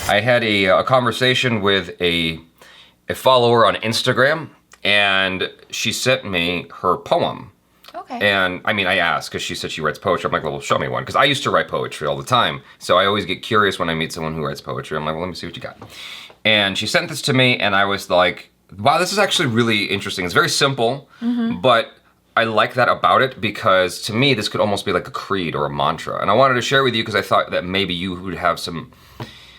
I had a conversation with a follower on Instagram, and she sent me her poem. Okay. And I mean, I asked because she said she writes poetry. I'm like, well, show me one. Because I used to write poetry all the time. So I always get curious when I meet someone who writes poetry. I'm like, well, let me see what you got. And she sent this to me, and I was like, wow, this is actually really interesting. It's very simple, but I like that about it because to me, this could almost be like a creed or a mantra. And I wanted to share it with you because I thought that maybe you would have some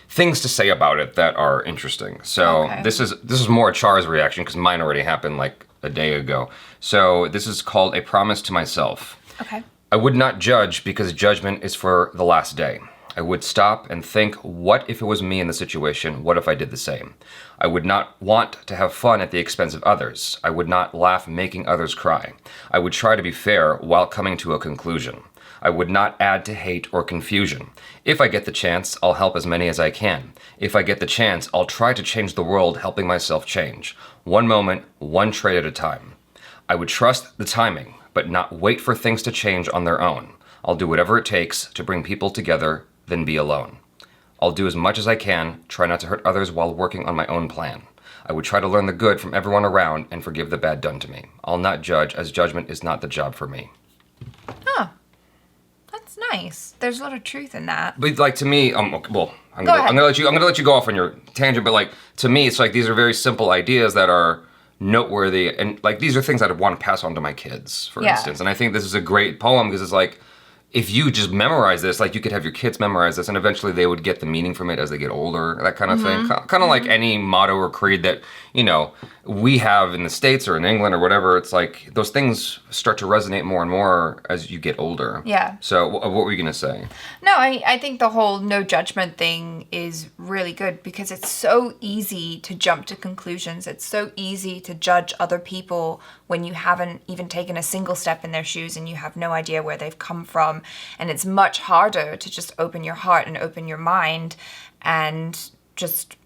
things to say about it that are interesting. So this is more ACHARA's reaction because mine already happened like a day ago. So this is called A Promise to Myself. Okay. I would not judge because judgment is for the last day. I would stop and think, what if it was me in the situation? What if I did the same? I would not want to have fun at the expense of others. I would not laugh making others cry. I would try to be fair while coming to a conclusion. I would not add to hate or confusion. If I get the chance, I'll help as many as I can. If I get the chance, I'll try to change the world, helping myself change. One moment, one trait at a time. I would trust the timing, but not wait for things to change on their own. I'll do whatever it takes to bring people together, then be alone. I'll do as much as I can, try not to hurt others while working on my own plan. I would try to learn the good from everyone around and forgive the bad done to me. I'll not judge, as judgment is not the job for me. Huh. That's nice. There's a lot of truth in that. But like to me, well, I'm gonna let you go off on your tangent. But like to me, it's like these are very simple ideas that are noteworthy, and like these are things that I want to pass on to my kids, for instance. And I think this is a great poem because it's like, if you just memorize this, like you could have your kids memorize this and eventually they would get the meaning from it as they get older, that kind of thing. Kind of like any motto or creed that, you know, we have in the States or in England or whatever. It's like those things start to resonate more and more as you get older. Yeah. So what were you going to say? No, I think the whole no judgment thing is really good because it's so easy to jump to conclusions. It's so easy to judge other people when you haven't even taken a single step in their shoes and you have no idea where they've come from. And it's much harder to just open your heart and open your mind and just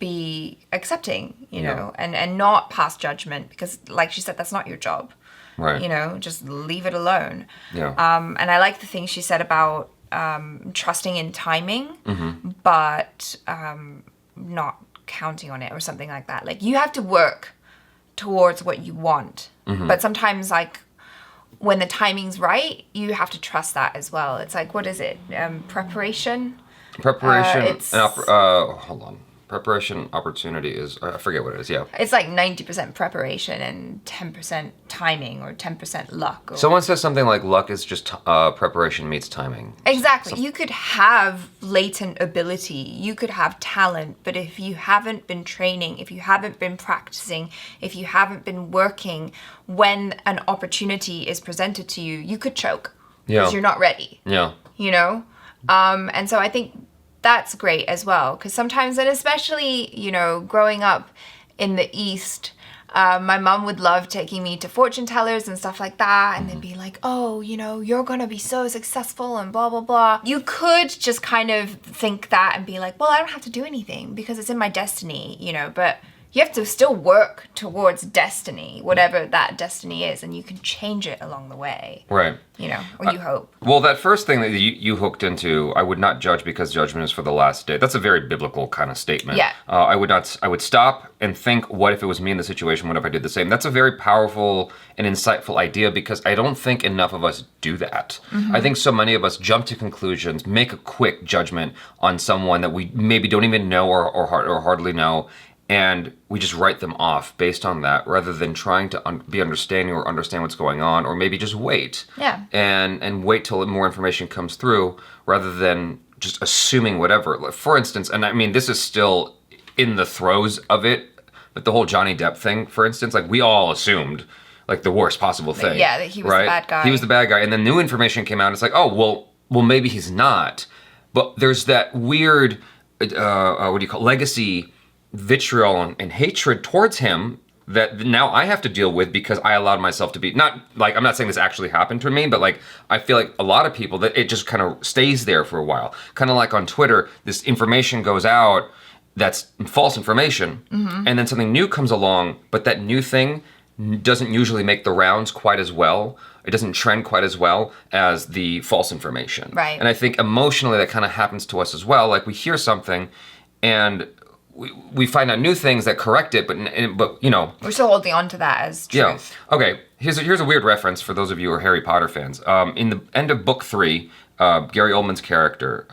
be accepting, you know, and not pass judgment because, like she said, that's not your job. Right. You know, just leave it alone. Yeah. And I like the thing she said about trusting in timing, but not counting on it or something like that. Like, you have to work towards what you want. But sometimes, like, when the timing's right, you have to trust that as well. It's like, what is it? Preparation? Preparation. Hold on. Preparation opportunity is, I forget what it is, yeah. It's like 90% preparation and 10% timing or 10% luck. Or... Someone says something like luck is just preparation meets timing. Exactly. You could have latent ability, you could have talent, but if you haven't been training, if you haven't been practicing, if you haven't been working, when an opportunity is presented to you, you could choke. Because you're not ready. Yeah. You know? And so I think that's great as well, because sometimes, and especially, you know, growing up in the East, my mom would love taking me to fortune tellers and stuff like that, and they'd be like, oh, you know, you're gonna be so successful and blah, blah, blah. You could just kind of think that and be like, well, I don't have to do anything because it's in my destiny, you know, but you have to still work towards destiny, whatever that destiny is, and you can change it along the way. Right. You know, or you hope. Well, that first thing that you hooked into, I would not judge because judgment is for the last day. That's a very biblical kind of statement. Yeah. I would stop and think, what if it was me in the situation? What if I did the same? That's a very powerful and insightful idea because I don't think enough of us do that. I think so many of us jump to conclusions, make a quick judgment on someone that we maybe don't even know or hardly know, and we just write them off based on that rather than trying to be understanding or understand what's going on, or maybe just wait. Yeah. And wait till more information comes through rather than just assuming whatever. Like, for instance, and I mean, this is still in the throes of it, but the whole Johnny Depp thing, for instance, like we all assumed like the worst possible thing. Yeah, that he was the bad guy. He was the bad guy. And then new information came out. It's like, oh, well, maybe he's not. But there's that weird, legacy vitriol and hatred towards him that now I have to deal with because I allowed myself to be, not like, I'm not saying this actually happened to me, but like, I feel like a lot of people that it just kind of stays there for a while. Kind of like on Twitter, this information goes out that's false information, and then something new comes along, but that new thing doesn't usually make the rounds quite as well. It doesn't trend quite as well as the false information. Right. And I think emotionally that kind of happens to us as well. Like we hear something and we find out new things that correct it, but you know, we're still holding on to that as truth. Yeah. Okay. Here's a weird reference for those of you who are Harry Potter fans. In the end of book 3, Gary Oldman's character,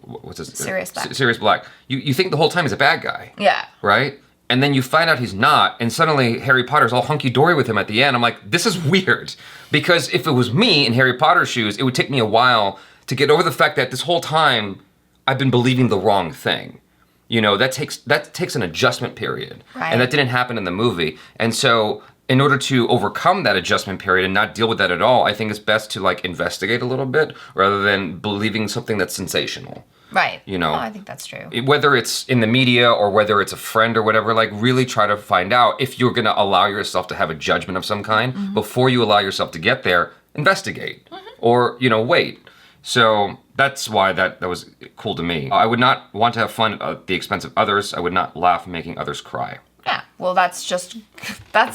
what's his Sirius Black. Sirius Black. You think the whole time he's a bad guy. Yeah. Right? And then you find out he's not, and suddenly Harry Potter's all hunky-dory with him at the end. I'm like, this is weird. Because if it was me in Harry Potter's shoes, it would take me a while to get over the fact that this whole time I've been believing the wrong thing. You know, that takes an adjustment period. Right. And that didn't happen in the movie. And so in order to overcome that adjustment period and not deal with that at all, I think it's best to like investigate a little bit rather than believing something that's sensational. Right. You know, I think that's true. Whether it's in the media or whether it's a friend or whatever, like really try to find out if you're going to allow yourself to have a judgment of some kind before you allow yourself to get there. Investigate or, you know, wait. So that's why that was cool to me. I would not want to have fun at the expense of others. I would not laugh making others cry. Yeah. Well, that's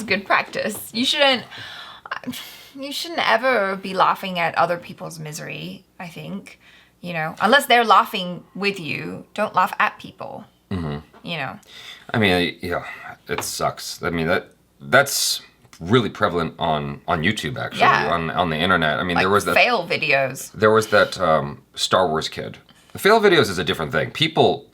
good practice. You shouldn't ever be laughing at other people's misery, I think. You know, unless they're laughing with you, don't laugh at people. You know. I mean, yeah, it sucks. I mean, that's really prevalent on YouTube, actually, on the internet. I mean, like there was that fail videos. There was that Star Wars kid. The fail videos is a different thing. People,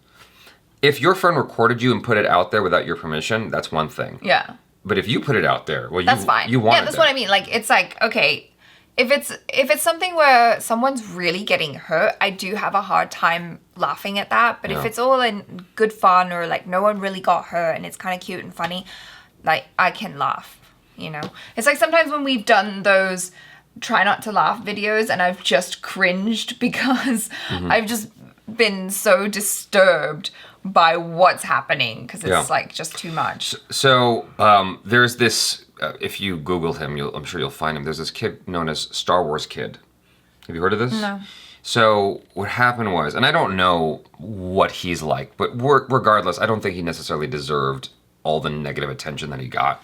if your friend recorded you and put it out there without your permission, that's one thing. Yeah. But if you put it out there, well, that's fine. You want that's what I mean. Like, it's like, okay, if it's something where someone's really getting hurt, I do have a hard time laughing at that. But if it's all in good fun or like no one really got hurt and it's kind of cute and funny, like I can laugh. You know, it's like sometimes when we've done those try not to laugh videos and I've just cringed because I've just been so disturbed by what's happening because it's like just too much. So there's this, if you Google him, I'm sure you'll find him. There's this kid known as Star Wars Kid. Have you heard of this? No. So what happened was, and I don't know what he's like, but regardless, I don't think he necessarily deserved all the negative attention that he got.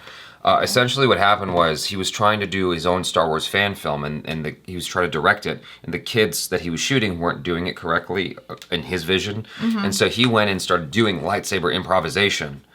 Essentially what happened was he was trying to do his own Star Wars fan film and he was trying to direct it, and the kids that he was shooting weren't doing it correctly in his vision. And so he went and started doing lightsaber improvisation,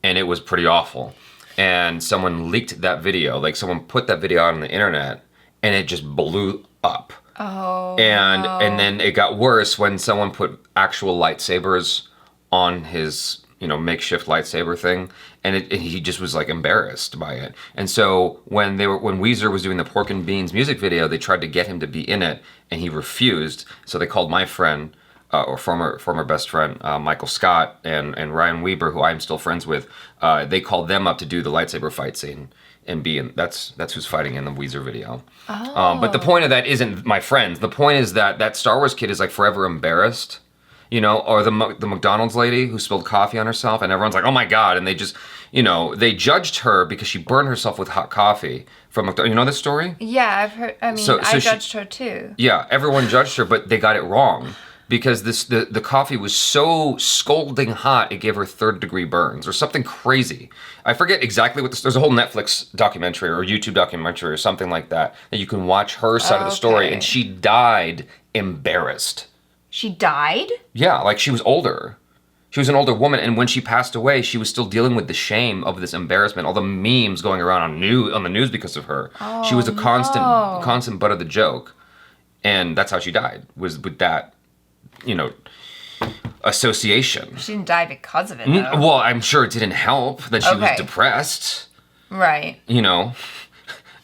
and it was pretty awful. And someone leaked that video, like someone put that video out on the internet, and it just blew up. Oh. And then it got worse when someone put actual lightsabers on his, you know, makeshift lightsaber thing, and he just was like embarrassed by it. And so when Weezer was doing the Pork and Beans music video, they tried to get him to be in it, and he refused. So they called my friend, or former best friend, Michael Scott and Ryan Weber, who I'm still friends with. They called them up to do the lightsaber fight scene and be in. That's who's fighting in the Weezer video. Oh. But the point of that isn't my friends. The point is that Star Wars kid is like forever embarrassed. You know, or the McDonald's lady who spilled coffee on herself, and everyone's like, oh my God. And they just, you know, they judged her because she burned herself with hot coffee from McDonald's. You know this story? Yeah, I've heard. I mean, I judged her too. Yeah, everyone judged her, but they got it wrong because the coffee was so scalding hot, it gave her 3rd-degree burns or something crazy. I forget exactly what there's a whole Netflix documentary or YouTube documentary or something like that you can watch her side of the story, and she died embarrassed. She died? Yeah, like she was older. She was an older woman, and when she passed away, she was still dealing with the shame of this embarrassment, all the memes going around on the news because of her. Oh, she was a constant butt of the joke, and that's how she died, was with that, you know, association. She didn't die because of it, though. Well, I'm sure it didn't help that she was depressed. Right. You know.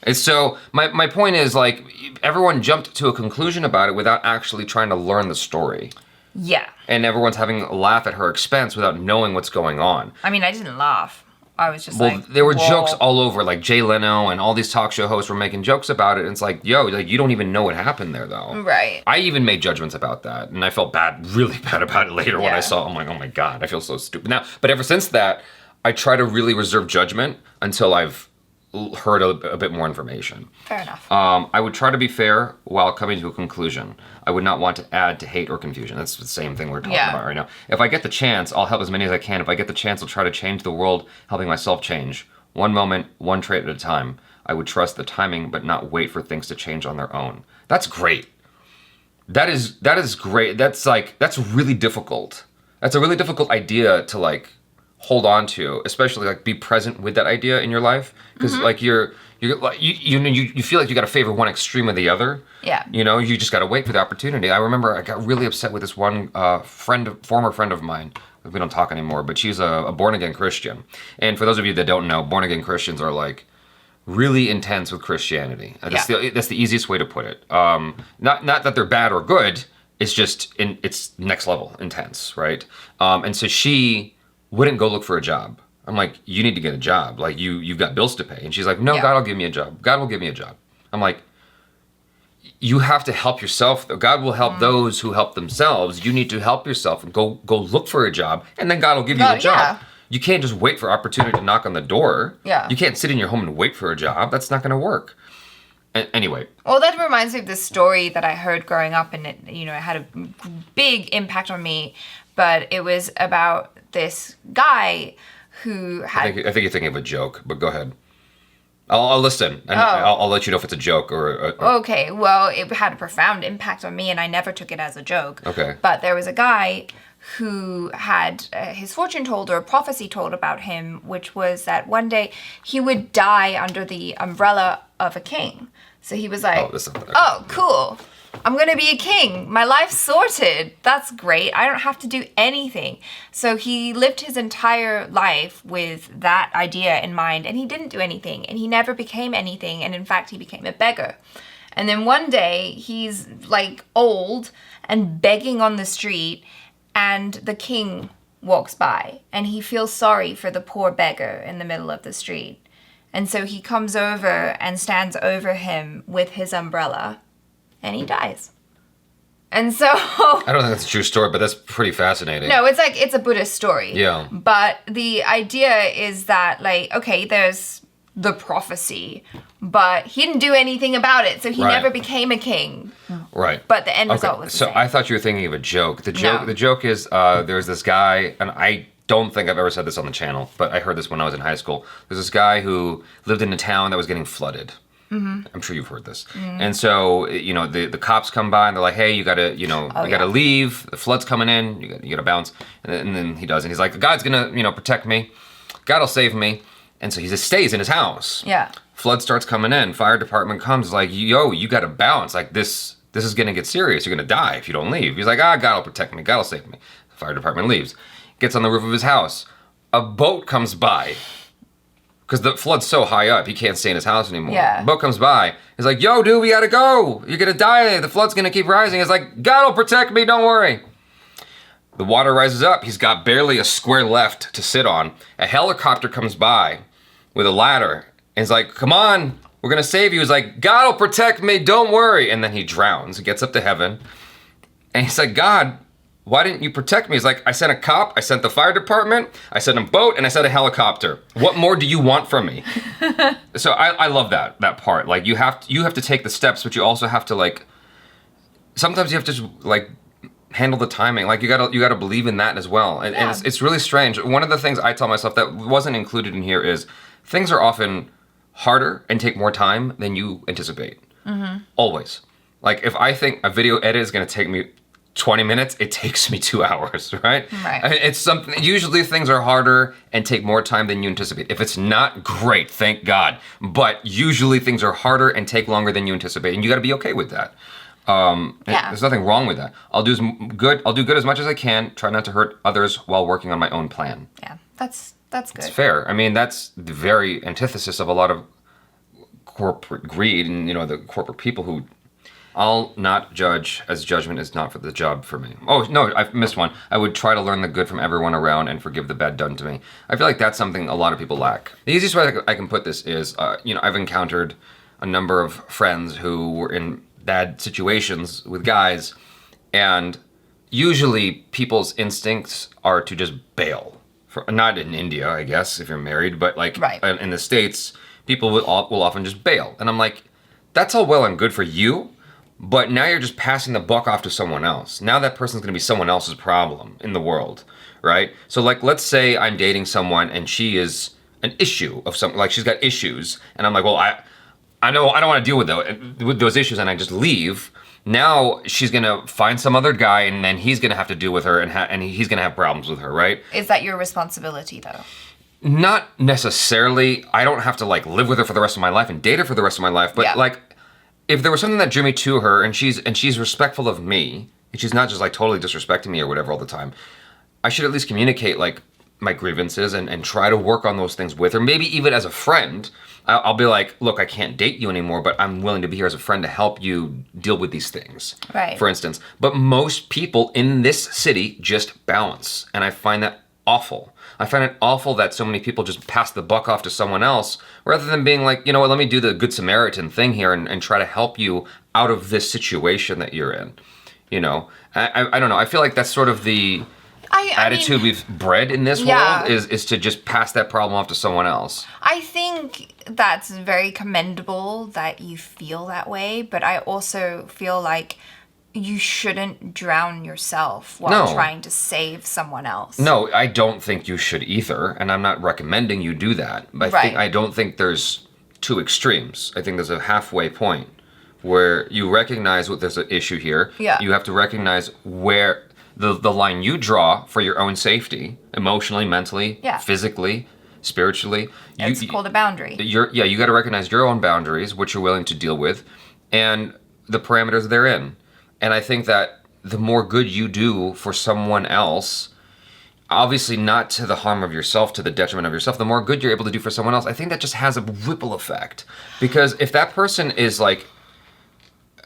And so my point is, like, everyone jumped to a conclusion about it without actually trying to learn the story. Yeah. And everyone's having a laugh at her expense without knowing what's going on. I mean, I didn't laugh. I was just there were jokes all over, like Jay Leno and all these talk show hosts were making jokes about it. And it's like, yo, like you don't even know what happened there, though. Right. I even made judgments about that, and I felt really bad about it later when I saw. I'm like, oh my God, I feel so stupid now. But ever since that, I try to really reserve judgment until I've heard a bit more information. Fair enough. I would try to be fair while coming to a conclusion. I would not want to add to hate or confusion. That's the same thing we're talking about right now. If I get the chance, I'll help as many as I can. If I get the chance, I'll try to change the world, helping myself change. One moment, one trait at a time. I would trust the timing, but not wait for things to change on their own. That's great. That is great. That's really difficult That's a really difficult idea to like hold on to, especially like be present with that idea in your life, because like you're like you feel like you got to favor one extreme or the other. Yeah. You know, you just got to wait for the opportunity. I remember I got really upset with this one former friend of mine. We don't talk anymore, but she's a born again Christian. And for those of you that don't know, born again Christians are like really intense with Christianity. That's the easiest way to put it. Not that they're bad or good. It's just it's next level intense, right? And so she wouldn't go look for a job. I'm like, you need to get a job. Like you've got bills to pay. And she's like, no, God will give me a job. God will give me a job. I'm like, you have to help yourself. God will help those who help themselves. You need to help yourself and go look for a job, and then God will give you a job. Yeah. You can't just wait for opportunity to knock on the door. Yeah. You can't sit in your home and wait for a job. That's not going to work. Anyway. Well, that reminds me of this story that I heard growing up, and it had a big impact on me. But it was about this guy who had... I think you're thinking of a joke, but go ahead. I'll listen, and I'll let you know if it's a joke or... Okay, well, it had a profound impact on me, and I never took it as a joke. Okay. But there was a guy who had his fortune told, or a prophecy told about him, which was that one day he would die under the umbrella of a king. So he was like, oh, cool. I'm going to be a king. My life's sorted. That's great. I don't have to do anything. So he lived his entire life with that idea in mind, and he didn't do anything, and he never became anything. And in fact, he became a beggar. And then one day he's like old and begging on the street, and the king walks by, and he feels sorry for the poor beggar in the middle of the street. And so he comes over and stands over him with his umbrella, and he dies. And so... I don't think that's a true story, but that's pretty fascinating. No, it's a Buddhist story. Yeah. But the idea is that, like, okay, there's the prophecy, but he didn't do anything about it, so he never became a king. Right. But the end result was the same. So I thought you were thinking of a joke. The joke is there's this guy, and I don't think I've ever said this on the channel, but I heard this when I was in high school. There's this guy who lived in a town that was getting flooded. Mm-hmm. I'm sure you've heard this. Mm-hmm. And so, the cops come by and they're like, hey, you gotta, gotta leave. The flood's coming in. You gotta bounce. And then he does. And he's like, God's gonna, protect me. God will save me. And so he just stays in his house. Yeah. Flood starts coming in. Fire department comes. Like, yo, you gotta bounce. Like, this is gonna get serious. You're gonna die if you don't leave. He's like, God will protect me. God will save me. The fire department leaves. Gets on the roof of his house. A boat comes by. Because the flood's so high up, he can't stay in his house anymore. Yeah. Boat comes by. He's like, yo, dude, we gotta go. You're gonna die. The flood's gonna keep rising. He's like, God will protect me. Don't worry. The water rises up. He's got barely a square left to sit on. A helicopter comes by with a ladder. And he's like, come on. We're gonna save you. He's like, God will protect me. Don't worry. And then he drowns. He gets up to heaven. And he's like, God, why didn't you protect me? He's like, I sent a cop, I sent the fire department, I sent a boat, and I sent a helicopter. What more do you want from me? So I love that part. Like you have to take the steps, but you also have to sometimes you have to handle the timing. Like you gotta believe in that as well. And it's really strange. One of the things I tell myself that wasn't included in here is things are often harder and take more time than you anticipate. Mm-hmm. Always. Like if I think a video edit is gonna take me 20 minutes, it takes me 2 hours, right? Right. I mean, it's something, usually things are harder and take more time than you anticipate. If it's not great, thank God. But usually things are harder and take longer than you anticipate, and you gotta be okay with that. There's nothing wrong with that. I'll do good as much as I can, try not to hurt others while working on my own plan. Yeah, that's good. It's fair. I mean, that's the very antithesis of a lot of corporate greed and, the corporate people who I'll not judge, as judgment is not for the job for me. Oh, no, I've missed one. I would try to learn the good from everyone around and forgive the bad done to me. I feel like that's something a lot of people lack. The easiest way I can put this is, I've encountered a number of friends who were in bad situations with guys, and usually people's instincts are to just bail. Not in India, I guess, if you're married, but in the States, people will often just bail. And I'm like, that's all well and good for you, but now you're just passing the buck off to someone else. Now that person's gonna be someone else's problem in the world, right? So let's say I'm dating someone and she is an issue of something, she's got issues, and I'm like, well, I know I don't wanna deal with those issues, and I just leave. Now she's gonna find some other guy, and then he's gonna have to deal with her, and he's gonna have problems with her, right? Is that your responsibility, though? Not necessarily. I don't have to like live with her for the rest of my life and date her for the rest of my life. But like, if there was something that drew me to her, and she's respectful of me, and she's not just like totally disrespecting me or whatever all the time, I should at least communicate like my grievances and try to work on those things with her. Maybe even as a friend. I'll be like, look, I can't date you anymore, but I'm willing to be here as a friend to help you deal with these things, right? For instance. But most people in this city just bounce, and I find that awful. I find it awful that so many people just pass the buck off to someone else rather than being like, you know what, let me do the Good Samaritan thing here and try to help you out of this situation that you're in. You know, I don't know. I feel like that's sort of the attitude we've bred in this world is to just pass that problem off to someone else. I think that's very commendable that you feel that way, but I also feel like you shouldn't drown yourself while trying to save someone else. No, I don't think you should either, and I'm not recommending you do that. But I don't think there's two extremes. I think there's a halfway point where you recognize what there's an issue here. Yeah. You have to recognize where the line you draw for your own safety, emotionally, mentally, physically, spiritually. It's called a boundary. You got to recognize your own boundaries, what you're willing to deal with, and the parameters they're in. And I think that the more good you do for someone else, obviously not to the harm of yourself, to the detriment of yourself, the more good you're able to do for someone else, I think that just has a ripple effect. Because if that person is like,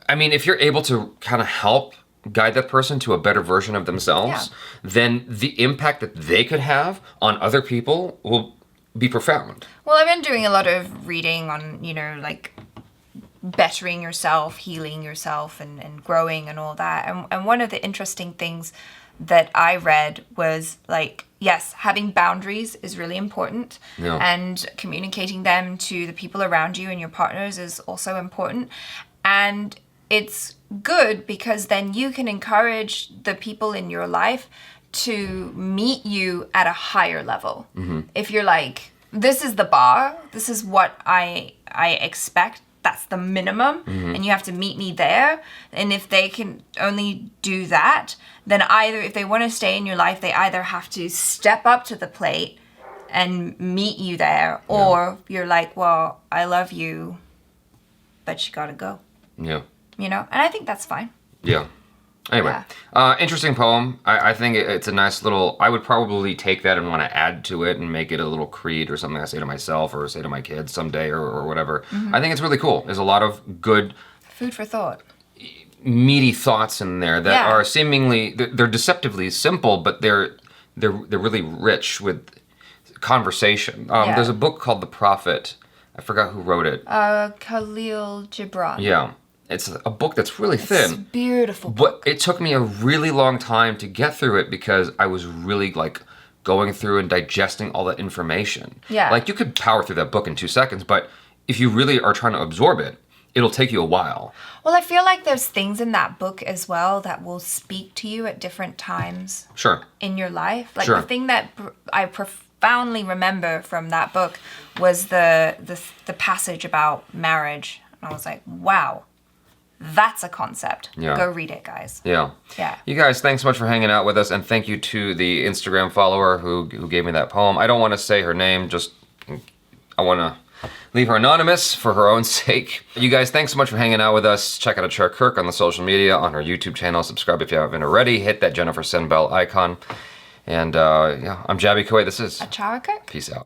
I mean, if you're able to kind of help guide that person to a better version of themselves, then the impact that they could have on other people will be profound. Well, I've been doing a lot of reading on, you know, like bettering yourself, healing yourself, and growing and all that. And one of the interesting things that I read was like, yes, having boundaries is really important, and communicating them to the people around you and your partners is also important. And it's good because then you can encourage the people in your life to meet you at a higher level. If you're like, this is the bar, this is what I expect, that's the minimum, and you have to meet me there. And if they can only do that, then either if they want to stay in your life, they either have to step up to the plate and meet you there, or you're like, well, I love you, but you gotta go. Yeah. You know, and I think that's fine. Yeah. Anyway, interesting poem. I think it's a nice little, I would probably take that and want to add to it and make it a little creed or something I say to myself or say to my kids someday or whatever. I think it's really cool. There's a lot of good food for thought, meaty thoughts in there that are seemingly, they're deceptively simple, but they're really rich with conversation. There's a book called The Prophet. I forgot who wrote it. Khalil Gibran. Yeah. It's a book that's really thin. It's a beautiful book. But it took me a really long time to get through it because I was really like going through and digesting all that information. Yeah. Like you could power through that book in 2 seconds, but if you really are trying to absorb it, it'll take you a while. Well, I feel like there's things in that book as well that will speak to you at different times. Sure. In your life. Like the thing that I profoundly remember from that book was the passage about marriage. And I was like, wow. That's a concept. Yeah. Go read it, guys. Yeah. Yeah. You guys, thanks so much for hanging out with us, and thank you to the Instagram follower who gave me that poem. I don't want to say her name, just I want to leave her anonymous for her own sake. You guys, thanks so much for hanging out with us. Check out ACHARA KIRK on the social media, on her YouTube channel. Subscribe if you haven't already. Hit that Jennifer Sen bell icon. And I'm Jaby KOAY. This is ACHARA KIRK. Peace out.